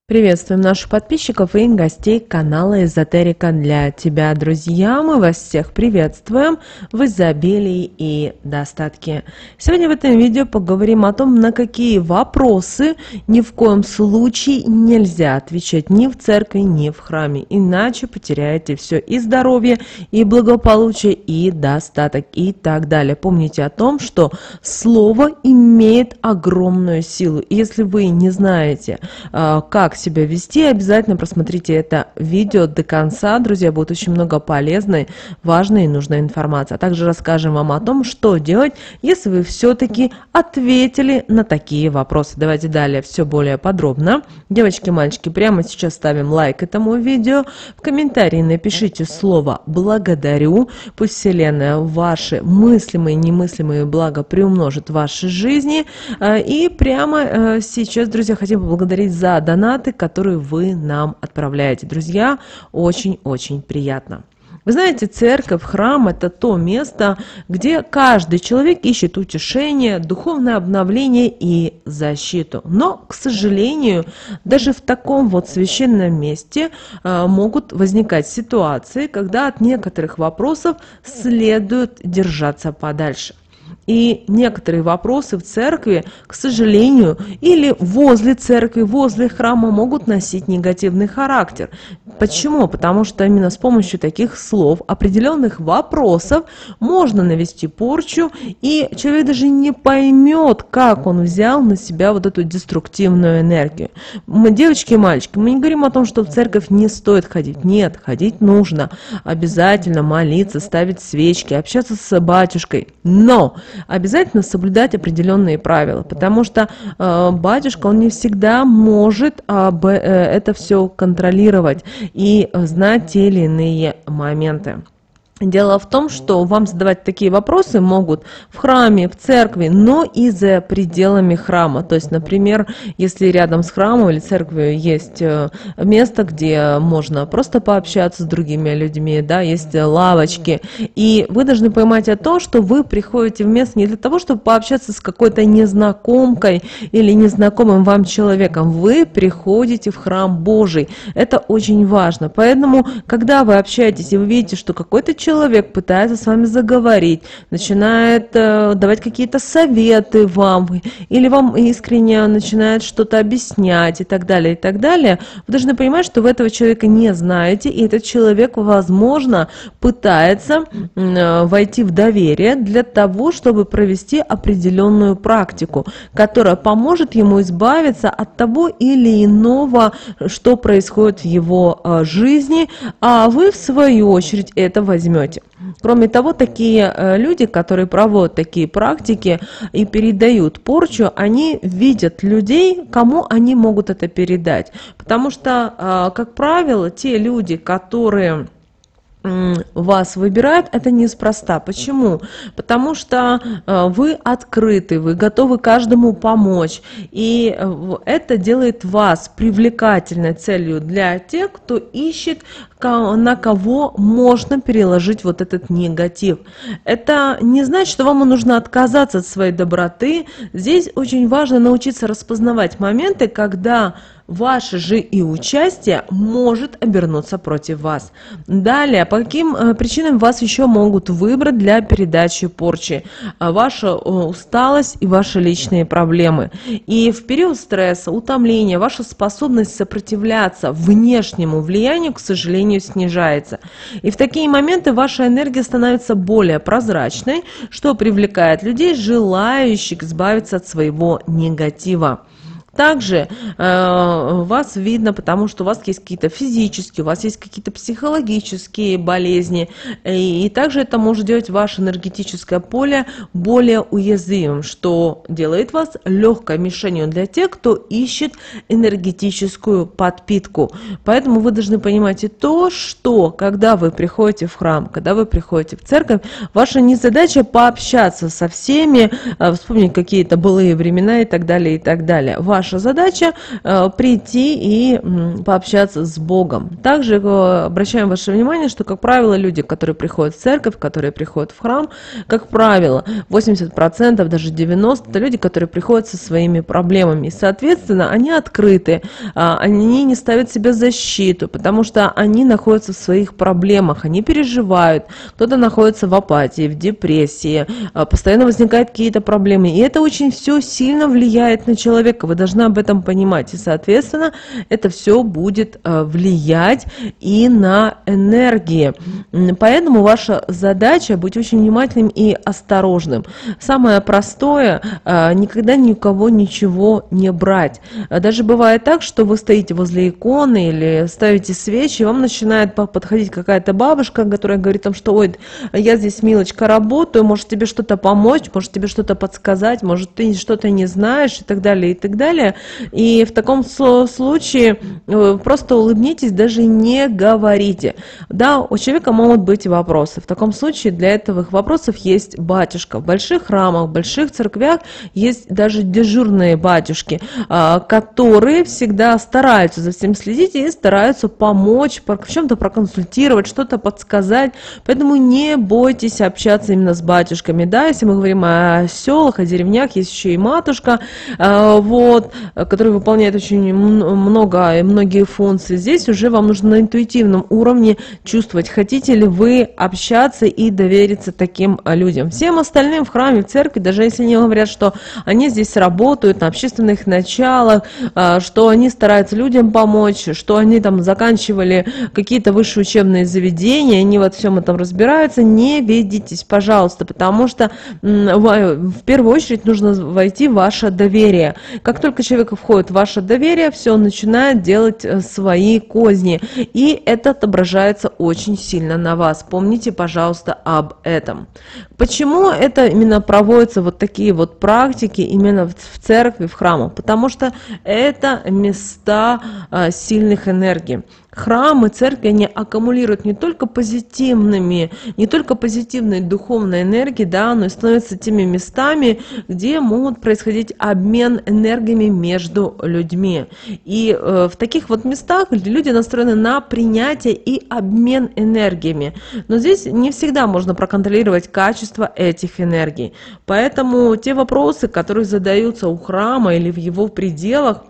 Приветствуем наших подписчиков и гостей канала Эзотерика для тебя, друзья. Мы вас всех приветствуем в изобилии и достатке. Сегодня в этом видео поговорим о том, на какие вопросы ни в коем случае нельзя отвечать ни в церкви, ни в храме, иначе потеряете все: и здоровье, и благополучие, и достаток, и так далее. Помните о том, что слово имеет огромную силу. И если вы не знаете, как себя вести, обязательно просмотрите это видео до конца, друзья, будет очень много полезной, важной и нужной информации. А также расскажем вам о том, что делать, если вы все-таки ответили на такие вопросы. Давайте далее все более подробно. Девочки, мальчики, прямо сейчас ставим лайк этому видео, в комментарии напишите слово «благодарю», пусть Вселенная ваши мыслимые и немыслимые блага приумножит в вашей жизни. И прямо сейчас, друзья, хотим поблагодарить за донаты, которые вы нам отправляете. Друзья, очень-очень приятно. Вы знаете, церковь, храм – это то место, где каждый человек ищет утешение, духовное обновление и защиту. Но, к сожалению, даже в таком вот священном месте могут возникать ситуации, когда от некоторых вопросов следует держаться подальше. И некоторые вопросы в церкви, к сожалению, или возле церкви, возле храма могут носить негативный характер. Почему? Потому что именно с помощью таких слов, определенных вопросов можно навести порчу, и человек даже не поймет, как он взял на себя вот эту деструктивную энергию. Мы, девочки и мальчики, мы не говорим о том, что в церковь не стоит ходить. Нет, ходить нужно. Обязательно молиться, ставить свечки, общаться с батюшкой. Но обязательно соблюдать определенные правила, потому что батюшка, он не всегда может это все контролировать и знать те или иные моменты. Дело в том, что вам задавать такие вопросы могут в храме, в церкви, но и за пределами храма. То есть, например, если рядом с храмом или церковью есть место, где можно просто пообщаться с другими людьми, да, есть лавочки, и вы должны понимать о том, что вы приходите в место не для того, чтобы пообщаться с какой-то незнакомкой или незнакомым вам человеком. Вы приходите в храм Божий. Это очень важно. Поэтому, когда вы общаетесь и вы видите, что какой-то человек пытается с вами заговорить, начинает давать какие-то советы вам, или вам искренне начинает что-то объяснять и так далее, вы должны понимать, что вы этого человека не знаете, и этот человек, возможно, пытается войти в доверие для того, чтобы провести определенную практику, которая поможет ему избавиться от того или иного, что происходит в его жизни, а вы, в свою очередь, это возьмете. Кроме того, такие люди, которые проводят такие практики и передают порчу, они видят людей, кому они могут это передать. Потому что, как правило, те люди, которые вас выбирают, это неспроста. Почему? Потому что вы открыты, вы готовы каждому помочь. И это делает вас привлекательной целью для тех, кто ищет, на кого можно переложить вот этот негатив. Это не значит, что вам нужно отказаться от своей доброты. Здесь очень важно научиться распознавать моменты, когда ваше же и участие может обернуться против вас. Далее, по каким причинам вас еще могут выбрать для передачи порчи? Ваша усталость и ваши личные проблемы. И в период стресса, утомления, ваша способность сопротивляться внешнему влиянию, к сожалению, снижается. И в такие моменты ваша энергия становится более прозрачной, что привлекает людей, желающих избавиться от своего негатива. Также вас видно, потому что у вас есть какие-то физические, у вас есть какие-то психологические болезни, и также это может делать ваше энергетическое поле более уязвимым, что делает вас легкой мишенью для тех, кто ищет энергетическую подпитку. Поэтому вы должны понимать и то, что когда вы приходите в храм, когда вы приходите в церковь, ваша не задача пообщаться со всеми, вспомнить какие-то былые времена и так далее, и так далее. ваша задача прийти и пообщаться с Богом. Также обращаем ваше внимание, что, как правило, люди, которые приходят в церковь, которые приходят в храм, как правило, 80%, даже 90%, это люди, которые приходят со своими проблемами. И, соответственно, они открыты, они не ставят себе защиту, потому что они находятся в своих проблемах, они переживают, кто-то находится в апатии, в депрессии, постоянно возникают какие-то проблемы. И это очень все сильно влияет на человека, вы должны об этом понимать. И, соответственно, это все будет влиять и на энергии. Поэтому ваша задача быть очень внимательным и осторожным. Самое простое – никогда ни у кого ничего не брать. Даже бывает так, что вы стоите возле иконы или ставите свечи, и вам начинает подходить какая-то бабушка, которая говорит, что ой, я здесь, милочка, работаю, может тебе что-то помочь, может тебе что-то подсказать, может ты что-то не знаешь и так далее, и так далее. И в таком случае просто улыбнитесь, даже не говорите. Да, у человека могут быть вопросы. В таком случае для этого вопросов есть батюшка. В больших храмах, в больших церквях есть даже дежурные батюшки, которые всегда стараются за всем следить и стараются помочь, в чем-то проконсультировать, что-то подсказать. Поэтому не бойтесь общаться именно с батюшками. Да, если мы говорим о селах, о деревнях, есть еще и матушка, которая выполняет очень многие функции. Здесь уже вам нужно на интуитивном уровне чувствовать, хотите ли вы общаться и довериться таким людям. Всем остальным в храме, в церкви, даже если они говорят, что они здесь работают на общественных началах, что они стараются людям помочь, что они там заканчивали какие-то высшие учебные заведения, они во всем этом разбираются, не ведитесь, пожалуйста, потому что в первую очередь нужно войти в ваше доверие. Как только человек входит в ваше доверие, все, он начинает делать свои козни, и это отображается очень сильно на вас. Помните, пожалуйста, об этом. Почему это именно проводятся вот такие вот практики именно в церкви, в храмах? Потому что это места сильных энергий. Храмы, церкви, они аккумулируют не только позитивной духовной энергией, да, но и становятся теми местами, где могут происходить обмен энергиями между людьми. И в таких вот местах люди настроены на принятие и обмен энергиями. Но здесь не всегда можно проконтролировать качество этих энергий. Поэтому те вопросы, которые задаются у храма или в его пределах,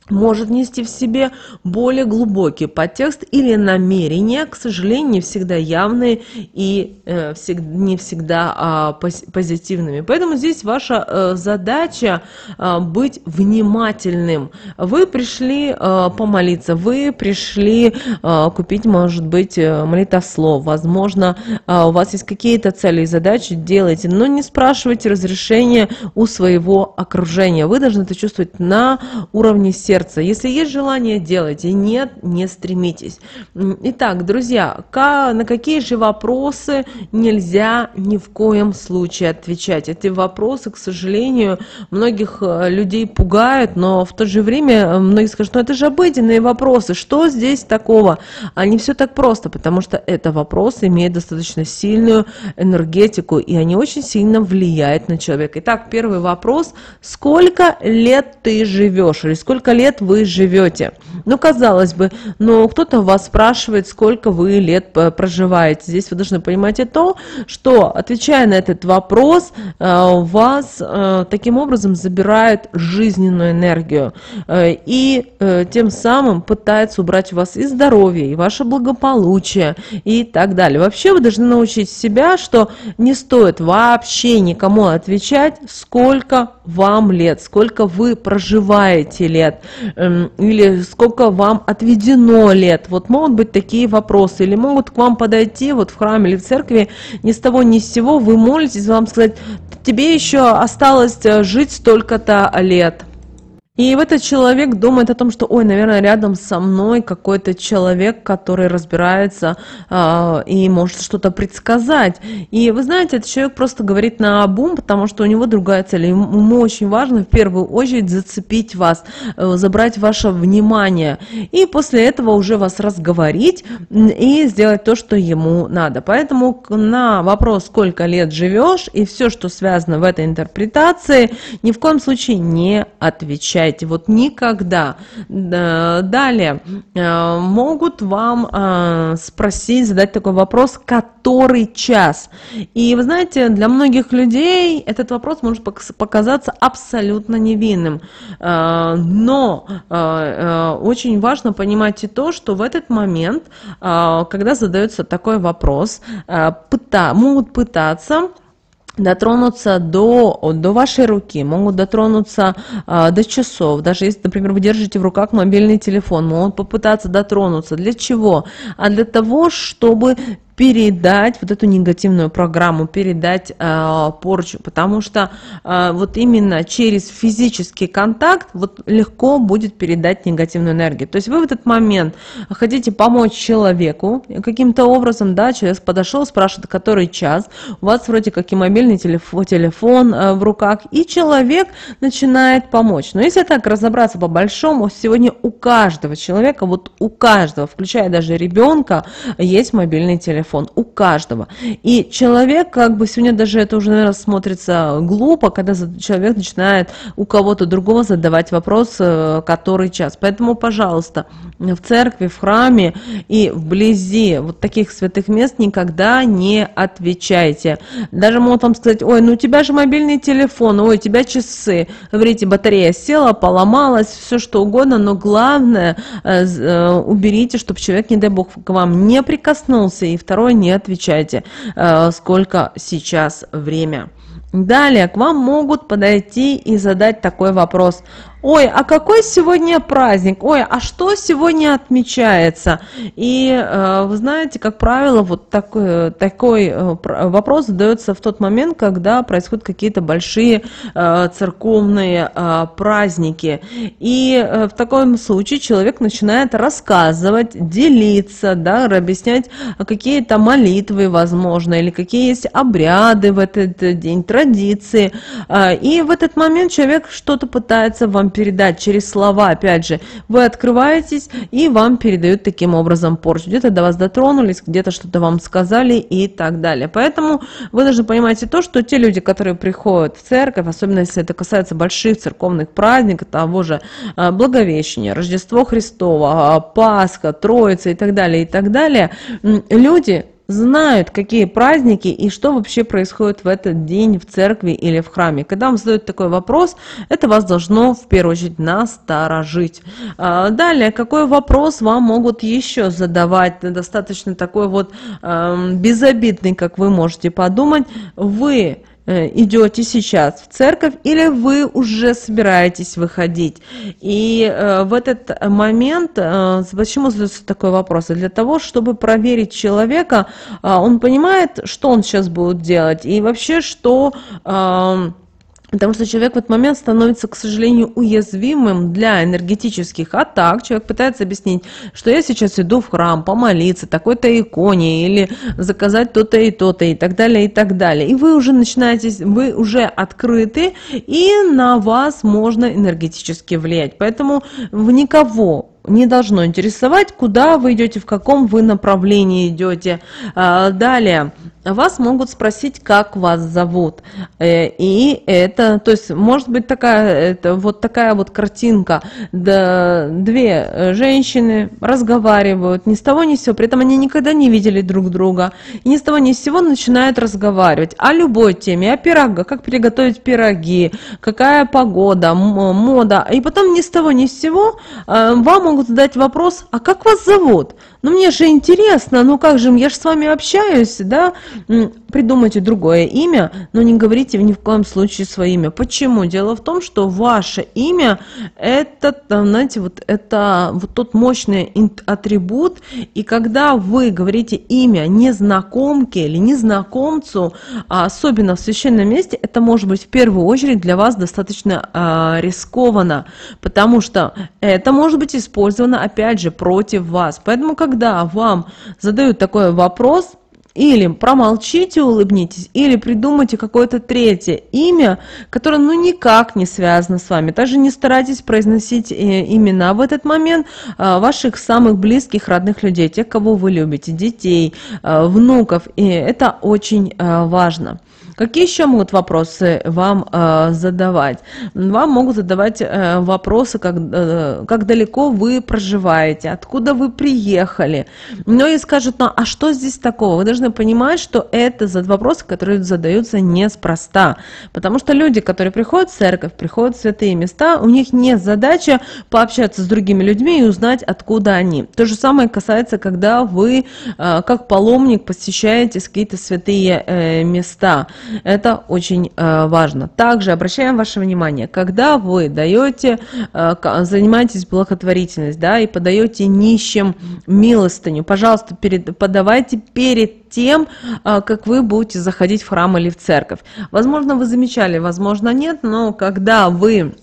может нести в себе более глубокий подтекст или намерения, к сожалению, не всегда явные и не всегда позитивными. Поэтому здесь ваша задача быть внимательным. Вы пришли помолиться, вы пришли купить, может быть, молитвослов, возможно, у вас есть какие-то цели и задачи, делайте, но не спрашивайте разрешения у своего окружения. Вы должны это чувствовать на уровне сердца. Если есть желание, делайте. Нет, не стремитесь. Итак, друзья, на какие же вопросы нельзя ни в коем случае отвечать? Эти вопросы, к сожалению, многих людей пугают, но в то же время многие скажут, это же обыденные вопросы, что здесь такого? А не все так просто, потому что это вопросы имеют достаточно сильную энергетику, и они очень сильно влияют на человека. Итак, первый вопрос. Сколько лет ты живешь? Или сколько лет вы живете? Ну, казалось бы, но кто-то вас спрашивает, сколько вы лет проживаете. Здесь вы должны понимать и то, что, отвечая на этот вопрос, вас таким образом забирают жизненную энергию и тем самым пытаются убрать у вас и здоровье, и ваше благополучие, и так далее. Вообще вы должны научить себя, что не стоит вообще никому отвечать, сколько вам лет, сколько вы проживаете лет, или сколько вам отведено лет. Вот могут быть такие вопросы, или могут к вам подойти вот в храме или в церкви ни с того ни с сего, вы молитесь, вам сказать, тебе еще осталось жить столько-то лет. И этот человек думает о том, что, ой, наверное, рядом со мной какой-то человек, который разбирается и может что-то предсказать. И вы знаете, этот человек просто говорит наобум, потому что у него другая цель. Ему очень важно в первую очередь зацепить вас, забрать ваше внимание. И после этого уже вас разговорить и сделать то, что ему надо. Поэтому на вопрос, сколько лет живешь, и все, что связано в этой интерпретации, ни в коем случае не отвечайте. отвечайте, вот никогда. Далее, могут вам спросить, задать такой вопрос, который час. И вы знаете, для многих людей этот вопрос может показаться абсолютно невинным. Но очень важно понимать и то, что в этот момент, когда задается такой вопрос, могут пытаться дотронуться до вашей руки, могут дотронуться до часов. Даже если, например, вы держите в руках мобильный телефон, могут попытаться дотронуться. Для чего? А для того, чтобы передать вот эту негативную программу, передать порчу, потому что вот именно через физический контакт вот легко будет передать негативную энергию. То есть вы в этот момент хотите помочь человеку каким-то образом, да, человек подошел, спрашивает, который час, у вас вроде как и мобильный телефон в руках, и человек начинает помочь. Но если так разобраться по-большому, сегодня у каждого человека, вот у каждого, включая даже ребенка, есть мобильный телефон. У каждого. И человек, как бы сегодня даже это уже, наверное, смотрится глупо, когда человек начинает у кого-то другого задавать вопрос, который час. Поэтому, пожалуйста, в церкви, в храме и вблизи вот таких святых мест никогда не отвечайте. Даже могут вам сказать: ой, ну у тебя же мобильный телефон, ой, у тебя часы. Говорите, батарея села, поломалась, все что угодно, но главное, уберите, чтобы человек, не дай бог, к вам не прикоснулся. И второе, не отвечайте, сколько сейчас время. Далее к вам могут подойти и задать такой вопрос: ой, а какой сегодня праздник? Ой, а что сегодня отмечается? И вы знаете, как правило, вот такой вопрос задается в тот момент, когда происходят какие-то большие церковные праздники. И в таком случае человек начинает рассказывать, делиться, да, объяснять какие-то молитвы, возможно, или какие есть обряды в этот день, традиции. И в этот момент человек что-то пытается вам передать через слова. Опять же, вы открываетесь, и вам передают таким образом порчу. Где-то до вас дотронулись, где-то что-то вам сказали и так далее. Поэтому вы должны понимать и то, что те люди, которые приходят в церковь, особенно если это касается больших церковных праздников, того же Благовещения, Рождество Христово, Пасха, Троица и так далее, люди знают, какие праздники и что вообще происходит в этот день в церкви или в храме. Когда вам задают такой вопрос, это вас должно в первую очередь насторожить. Далее, какой вопрос вам могут еще задавать, достаточно такой вот безобидный, как вы можете подумать. Вы идете сейчас в церковь или вы уже собираетесь выходить? И в этот момент, почему задается такой вопрос? Для того, чтобы проверить человека, он понимает, что он сейчас будет делать, и вообще, что... Потому что человек в этот момент становится, к сожалению, уязвимым для энергетических атак. Человек пытается объяснить, что я сейчас иду в храм помолиться, такой-то иконе, или заказать то-то и то-то, и так далее, и так далее. И вы уже начинаете, вы уже открыты, и на вас можно энергетически влиять. Поэтому в никого не должно интересовать, куда вы идете, в каком вы направлении идете. Далее, вас могут спросить, как вас зовут. И это, то есть, может быть такая вот картинка. Две женщины разговаривают ни с того ни с сего, при этом они никогда не видели друг друга. И ни с того ни с сего начинают разговаривать о любой теме, о пирогах, как приготовить пироги, какая погода, мода. И потом ни с того ни с сего вам могут задать вопрос: а как вас зовут? Ну мне же интересно, ну как же, я же с вами общаюсь, да? Придумайте другое имя, но не говорите ни в коем случае свое имя. Почему? Дело в том, что ваше имя это, знаете, вот это вот тот мощный атрибут, и когда вы говорите имя незнакомке или незнакомцу, особенно в священном месте, это может быть в первую очередь для вас достаточно рискованно, потому что это может быть использовано опять же против вас. Поэтому, когда вам задают такой вопрос, или промолчите, улыбнитесь, или придумайте какое-то третье имя, которое никак не связано с вами. Также не старайтесь произносить имена в этот момент ваших самых близких, родных людей, тех, кого вы любите, детей, внуков. И это очень важно. Какие еще могут вопросы вам задавать? Вам могут задавать вопросы, как далеко вы проживаете, откуда вы приехали. Ну и скажут, ну а что здесь такого? Вы должны понимать, что это вопросы, которые задаются неспроста. Потому что люди, которые приходят в церковь, приходят в святые места, у них нет задачи пообщаться с другими людьми и узнать, откуда они. То же самое касается, когда вы, как паломник, посещаете какие-то святые места. Это очень важно. Также обращаем ваше внимание, когда вы занимаетесь благотворительностью, да, и подаете нищим милостыню, пожалуйста, подавайте перед тем, как вы будете заходить в храм или в церковь. Возможно, вы замечали, возможно, нет, но когда вы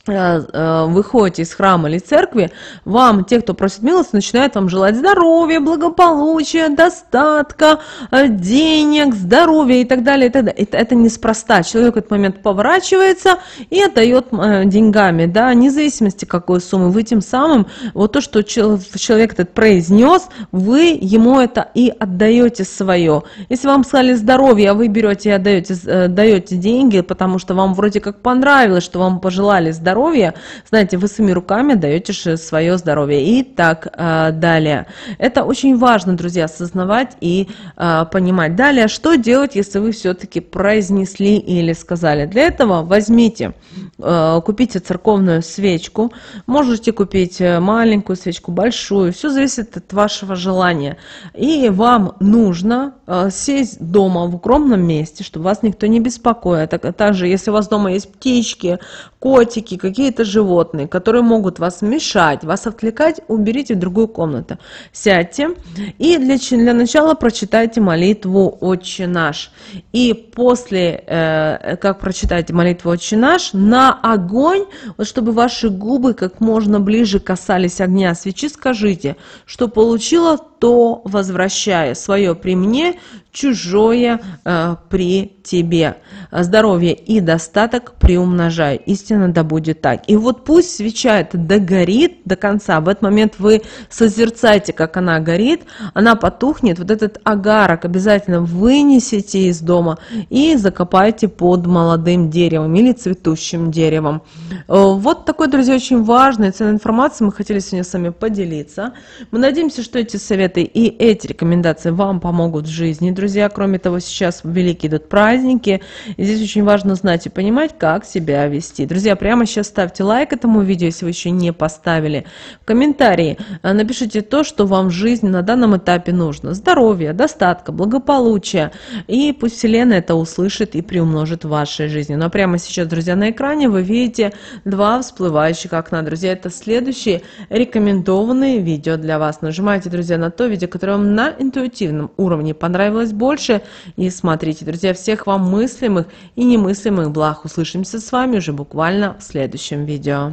выходите из храма или церкви, вам, те, кто просит милость, начинают вам желать здоровья, благополучия, достатка, денег, здоровья и так далее. И так далее. Это неспроста. Человек в этот момент поворачивается и отдает деньгами, да, вне зависимости какой суммы. Вы тем самым, вот то, что человек этот произнес, вы ему это и отдаете свое. Если вам сказали здоровье, а вы берете и даете деньги, потому что вам вроде как понравилось, что вам пожелали здоровья, знаете, вы своими руками даете свое здоровье и так далее. Это очень важно, друзья, осознавать и понимать. Далее, что делать, если вы все-таки произнесли или сказали? Для этого возьмите, купите церковную свечку, можете купить маленькую свечку, большую, все зависит от вашего желания. И вам нужно сесть дома в укромном месте, чтобы вас никто не беспокоил. Также, если у вас дома есть птички, котики, какие-то животные, которые могут вас мешать, вас отвлекать, уберите в другую комнату. Сядьте и для начала прочитайте молитву «Отче наш». И после, как прочитаете молитву «Отче наш», на огонь, вот чтобы ваши губы как можно ближе касались огня свечи, скажите, что получила, то возвращая свое при мне, чужое при тебе. Здоровье и достаток приумножаю. Истинно да будет так. И вот пусть свеча эта догорит до конца. В этот момент вы созерцайте, как она горит, она потухнет. Вот этот агарок обязательно вынесите из дома и закопайте под молодым деревом или цветущим деревом. Вот такой, друзья, очень важная ценная информация. Мы хотели сегодня с вами поделиться. Мы надеемся, что эти советы и эти рекомендации вам помогут в жизни, друзья. Кроме того, сейчас великие идут праздники, и здесь очень важно знать и понимать, как себя вести. Друзья, прямо сейчас ставьте лайк этому видео, если вы еще не поставили. В комментарии напишите то, что вам в жизни на данном этапе нужно. Здоровье, достатка, благополучия. И пусть Вселенная это услышит и приумножит в вашей жизни. Ну а прямо сейчас, друзья, на экране вы видите два всплывающих окна. Друзья, это следующие рекомендованные видео для вас. Нажимайте, друзья, на то видео, которое вам на интуитивном уровне понравилось больше, и смотрите. Друзья, всех вам мыслимых и немыслимых благ. Услышимся с вами уже буквально в следующем видео.